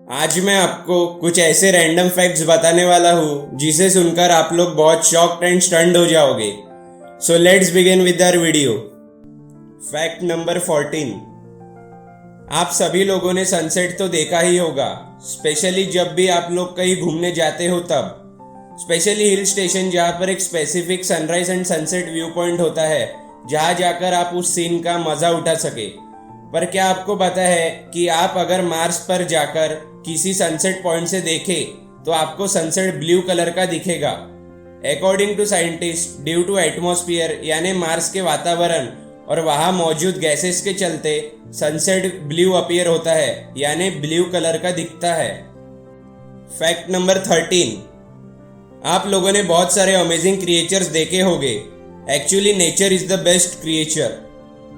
आज मैं आपको कुछ ऐसे रैंडम फैक्ट्स बताने वाला हूँ जिसे सुनकर आप लोग बहुत शॉक्ड एंड स्टन्ड हो जाओगे। So let's begin with our video. Fact number 14। आप सभी लोगों ने सनसेट तो देखा ही होगा, स्पेशली जब भी आप लोग कहीं घूमने जाते हो तब। स्पेशली हिल स्टेशन जहाँ पर एक specific sunrise and sunset view point होता है, जहाँ जाकर आप उस सीन का मजा उठा सके। पर क्या आपको पता है कि आप अगर मार्स पर जाकर किसी सनसेट पॉइंट से देखें तो आपको सनसेट ब्लू कलर का दिखेगा। According to scientist, due to atmosphere यानी मार्स के वातावरण और वहां मौजूद गैसेस के चलते सनसेट ब्लू अपीयर होता है, यानी ब्लू कलर का दिखता है। Fact number 13। आप लोगों ने बहुत सारे अमेजिंग क्रिएचर्स देखे होंगे। Actually nature is the best creature.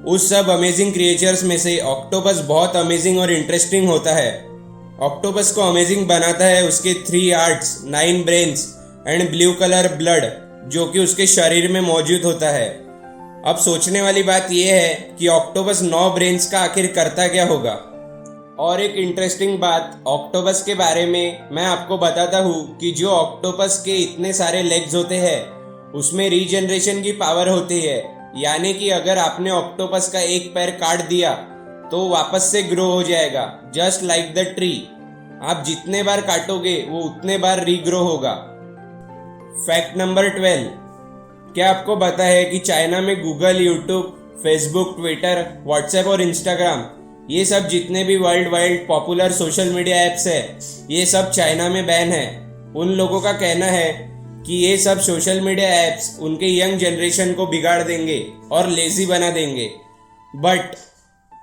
उस सब अमेजिंग क्रिएचर्स में से ऑक्टोपस बहुत अमेजिंग और इंटरेस्टिंग होता है। ऑक्टोपस को अमेजिंग बनाता है उसके 3 hearts, 9 brains and blue colour blood जो कि उसके शरीर में मौजूद होता है। अब सोचने वाली बात यह है कि ऑक्टोपस 9 ब्रेन्स का आखिर करता क्या होगा। और एक इंटरेस्टिंग बात ऑक्टोपस के बारे में मैं आपको बताता हूँ कि जो ऑक्टोपस के इतने सारे लेग्स होते हैं उसमें रीजनरेशन की पावर होती है, यानी कि अगर आपने ऑक्टोपस का एक पैर काट दिया तो वापस से ग्रो हो जाएगा, जस्ट लाइक द ट्री। आप जितने बार काटोगे वो उतने बार रीग्रो होगा। Fact number 12। क्या आपको पता है कि चाइना में Google, YouTube, Facebook, Twitter, WhatsApp और इंस्टाग्राम, ये सब जितने भी world wide popular social media apps है, ये सब चाइना में बैन है। उन लोगों का कहना है कि ये सब सोशल मीडिया एप्स उनके यंग जनरेशन को बिगाड़ देंगे और लेजी बना देंगे। बट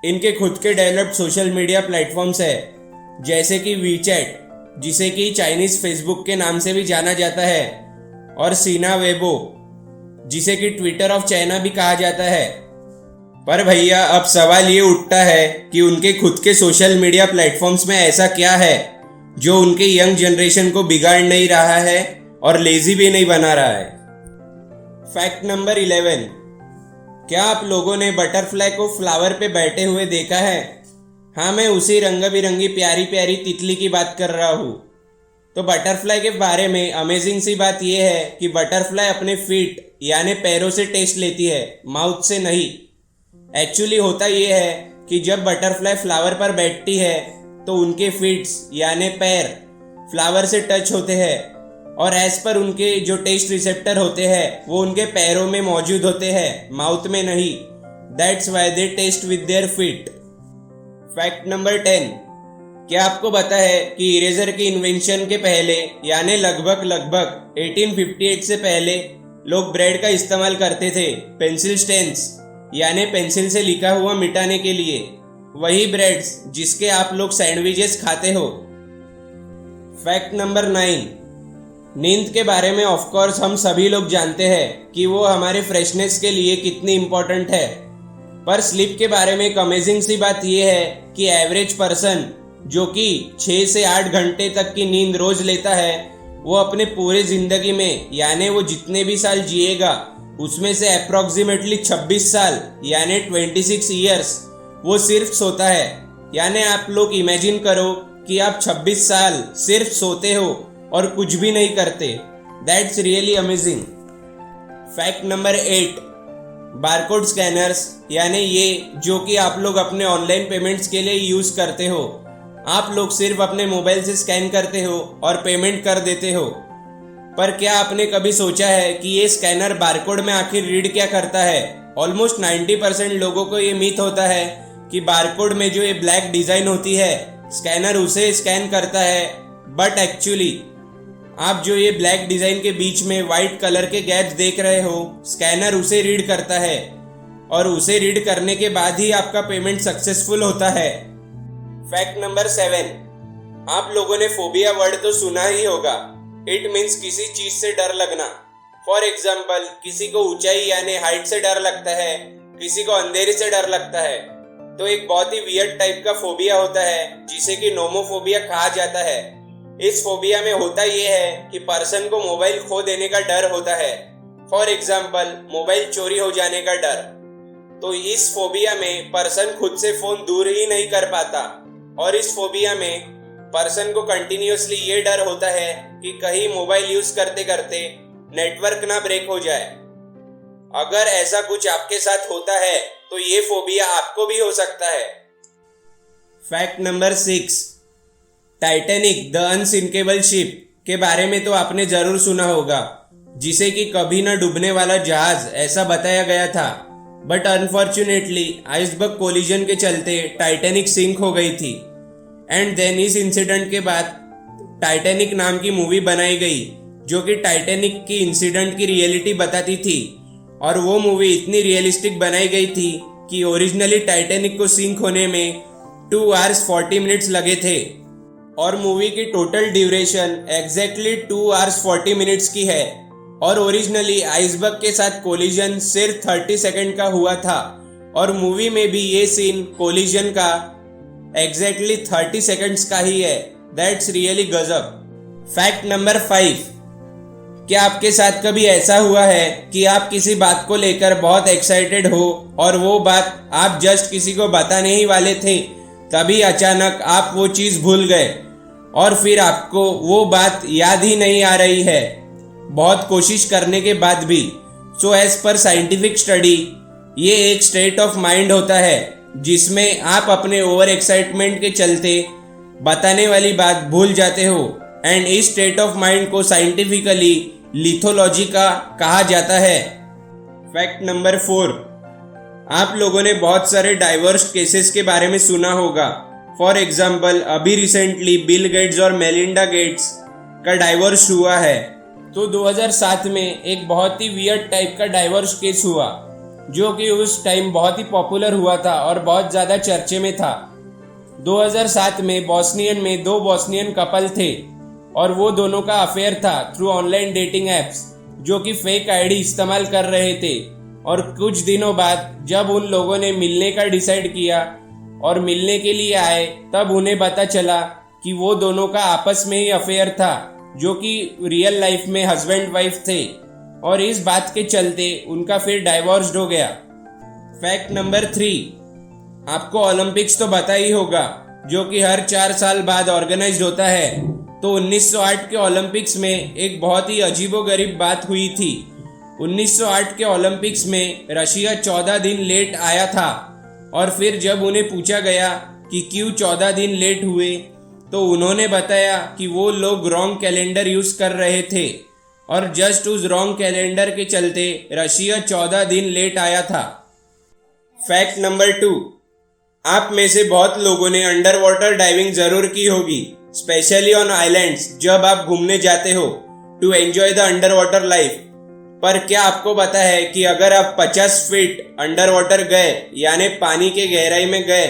इनके खुद के डेवलप्ड सोशल मीडिया प्लेटफॉर्म्स है, जैसे कि वीचैट, जिसे कि चाइनीज फेसबुक के नाम से भी जाना जाता है, और सीना वेबो, जिसे कि ट्विटर ऑफ चाइना भी कहा जाता है। पर भैया अब सवाल ये उठता है कि उनके खुद के सोशल मीडिया प्लेटफॉर्म्स में ऐसा क्या है जो उनके यंग जनरेशन को बिगाड़ नहीं रहा है और लेजी भी नहीं बना रहा है। Fact number 11। क्या आप लोगों ने बटरफ्लाई को फ्लावर पे बैठे हुए देखा है? हाँ, मैं उसी रंग बिरंगी प्यारी प्यारी तितली की बात कर रहा हूँ। तो बटरफ्लाई के बारे में अमेजिंग सी बात यह है कि बटरफ्लाई अपने फीट यानी पैरों से टेस्ट लेती है, माउथ से नहीं। एक्चुअली होता यह है कि जब बटरफ्लाई फ्लावर पर बैठती है तो उनके फीट्स यानी पैर फ्लावर से टच होते हैं, और एज पर उनके जो टेस्ट रिसेप्टर होते हैं वो उनके पैरों में मौजूद होते हैं, माउथ में नहीं। That's why they taste with their feet. Fact number 10। क्या आपको पता है कि इरेजर की इन्वेंशन के पहले यानी लगभग 1858 से पहले लोग ब्रेड का इस्तेमाल करते थे पेंसिल स्टेन्स यानी पेंसिल से लिखा हुआ मिटाने के लिए, वही ब्रेड्स जिसके आप लोग सैंडविचेस खाते हो। Fact number 9। नींद के बारे में ऑफ कोर्स हम सभी लोग जानते हैं कि वो हमारे फ्रेशनेस के लिए कितनी इंपॉर्टेंट है। पर स्लीप के बारे में एक अमेजिंग सी बात यह है कि एवरेज पर्सन जो कि 6 से 8 घंटे तक की नींद रोज लेता है, वो अपने पूरे जिंदगी में यानी वो जितने भी साल जिएगा उसमें से अप्रोक्सीमेटली 26 साल यानी 26 ईयर्स वो सिर्फ सोता है। यानी आप लोग इमेजिन करो कि आप 26 साल सिर्फ सोते हो और कुछ भी नहीं करते। That's really amazing. Fact number 8। Barcode scanners यानी ये जो कि आप लोग अपने ऑनलाइन पेमेंट्स के लिए यूज करते हो, आप लोग सिर्फ अपने मोबाइल से स्कैन करते हो और पेमेंट कर देते हो। पर क्या आपने कभी सोचा है कि ये स्कैनर बारकोड में आखिर रीड क्या करता है? ऑलमोस्ट 90% लोगों को ये मिथ होता है कि बारकोड में जो ये ब्लैक डिजाइन होती है स्कैनर उसे स्कैन करता है, बट एक्चुअली आप जो ये ब्लैक डिजाइन के बीच में व्हाइट कलर के गैप्स देख रहे हो, स्कैनर उसे रीड करता है और उसे रीड करने के बाद ही आपका पेमेंट सक्सेसफुल होता है। Fact number 7। आप लोगों ने फोबिया वर्ड तो सुना ही होगा। इट मीन्स किसी चीज से डर लगना। फॉर एग्जाम्पल, किसी को ऊंचाई यानी हाइट से डर लगता है, किसी को अंधेरे से डर लगता है। तो एक बहुत ही वियर्ड टाइप का फोबिया होता है जिसे कि नोमोफोबिया कहा जाता है। इस फोबिया में होता यह है कि पर्सन को मोबाइल खो देने का डर होता है। फॉर एग्जाम्पल, मोबाइल चोरी हो जाने का डर। तो इस फोबिया में पर्सन खुद से फोन दूर ही नहीं कर पाता, और इस फोबिया में पर्सन को कंटिन्यूअसली ये डर होता है कि कहीं मोबाइल यूज करते करते नेटवर्क ना ब्रेक हो जाए। अगर ऐसा कुछ आपके साथ होता है तो ये फोबिया आपको भी हो सकता है। Fact number 6, Titanic the unsinkable ship के बारे में तो आपने जरूर सुना होगा, जिसे कि कभी न डूबने वाला जहाज ऐसा बताया गया था। बट अनफॉर्चुनेटली आइसबर्ग कोलिजन के चलते टाइटैनिक सिंक हो गई थी। एंड देन इस इंसिडेंट के बाद टाइटैनिक नाम की मूवी बनाई गई, जो कि टाइटैनिक की इंसिडेंट की रियलिटी बताती थी। और वो मूवी इतनी रियलिस्टिक बनाई गई थी कि ओरिजिनली टाइटैनिक को सिंक होने में 2 hours 40 minutes लगे थे और मूवी की total duration exactly 2 hours 40 minutes की है। और ओरिजिनली आइसबर्ग के साथ कोलिजन सिर्फ 30 सेकंड का हुआ था और मूवी में भी ये सीन कोलिजन का एग्जैक्टली 30 सेकंड्स का ही है। दैट्स रियली गजब। फैक्ट नंबर 5, क्या आपके साथ कभी ऐसा हुआ है कि आप किसी बात को लेकर बहुत एक्साइटेड हो और वो बात आप जस्ट किसी को बताने ही वाले थे, तभी अचानक आप वो चीज भूल गए और फिर आपको वो बात याद ही नहीं आ रही है, बहुत कोशिश करने के बाद भी। So as per scientific study, ये एक स्टेट ऑफ माइंड होता है जिसमें आप अपने ओवर एक्साइटमेंट के चलते बताने वाली बात भूल जाते हो। एंड इस स्टेट ऑफ माइंड को साइंटिफिकली लिथोलॉजी का कहा जाता है। फैक्ट नंबर 4, आप लोगों ने बहुत सारे डाइवोर्स केसेस के बारे में सुना होगा। फॉर एग्जाम्पल, अभी रिसेंटली बिल गेट्स और मेलिंडा गेट्स का डाइवोर्स हुआ है। तो 2007 में एक बहुत ही वियर्ड टाइप का डाइवोर्स केस हुआ, जो कि उस टाइम बहुत ही पॉपुलर हुआ था और बहुत ज़्यादा चर्चे में था। 2007 में बॉस्नियन में 2 बॉस्नियन कपल थे और वो दोनों का अफेयर था थ्रू ऑनलाइन डेटिंग एप्स, जो कि फेक आईडी इस्तेमाल कर रहे थे। और कुछ दिनों बाद जब उन लोगों ने मिलने का डिसाइड किया और मिलने के लिए आए, तब उन्हें पता चला कि वो दोनों का आपस में ही अफेयर था, जो कि रियल लाइफ में हस्बैंड वाइफ थे। और इस बात के चलते उनका फिर डाइवोर्स हो गया। फैक्ट नंबर 3, आपको ओलंपिक्स तो पता ही होगा, जो कि हर 4 साल बाद ऑर्गेनाइज होता है। तो 1908 के ओलंपिक्स में एक बहुत ही अजीबोगरीब बात हुई थी। 1908 के ओलंपिक्स में रशिया 14 दिन लेट आया था और फिर जब उन्हें पूछा गया कि क्यों 14 दिन लेट हुए, तो उन्होंने बताया कि वो लोग रॉन्ग कैलेंडर यूज कर रहे थे और जस्ट उस रॉन्ग कैलेंडर के चलते रशिया 14 दिन लेट आया था। फैक्ट नंबर 2, आप में से बहुत लोगों ने अंडर वाटर डाइविंग जरूर की होगी, स्पेशली ऑन आइलैंड्स जब आप घूमने जाते हो to enjoy the under water life. पर क्या आपको पता है कि अगर आप 50 फीट अंडर वाटर गए यानी पानी के गहराई में गए,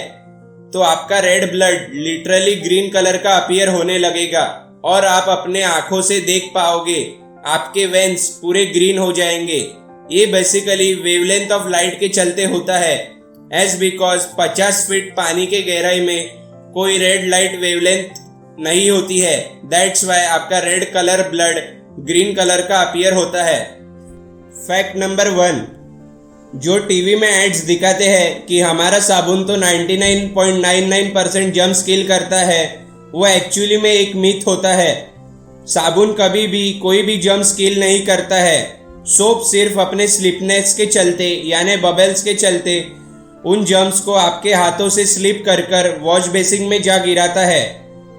तो आपका red blood literally green colour का अपीयर होने लगेगा और आप अपने आंखों से देख पाओगे, आपके वेन्स पूरे ग्रीन हो जाएंगे। ये बेसिकली वेवलेंथ ऑफ लाइट के चलते होता है, एज बिकॉज 50 फीट पानी के गहराई में कोई रेड लाइट वेवलेंथ नहीं होती है। दैट्स वाई आपका red colour blood green colour का अपीयर होता है। फैक्ट नंबर 1, जो टीवी में एड्स दिखाते हैं कि हमारा साबुन तो 99.99% जर्म्स किल करता है, वो एक्चुअली में एक मिथ होता है। साबुन कभी भी कोई भी जर्म्स किल नहीं करता है। सोप सिर्फ अपने स्लिपनेस के चलते यानी बबल्स के चलते उन जर्म्स को आपके हाथों से स्लिप कर कर वॉश बेसिन में जा गिराता है।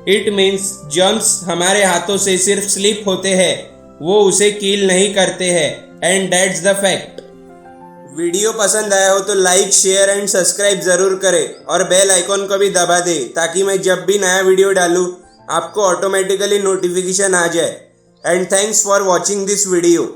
इट मीन्स जर्म्स हमारे हाथों से सिर्फ स्लिप होते हैं, वो उसे किल नहीं करते हैं। And that's the fact. Video पसंद आया हो तो लाइक, शेयर एंड सब्सक्राइब जरूर करें और बेल आइकॉन को भी दबा दें, ताकि मैं जब भी नया वीडियो डालूं आपको ऑटोमेटिकली नोटिफिकेशन आ जाए। And thanks for watching this video.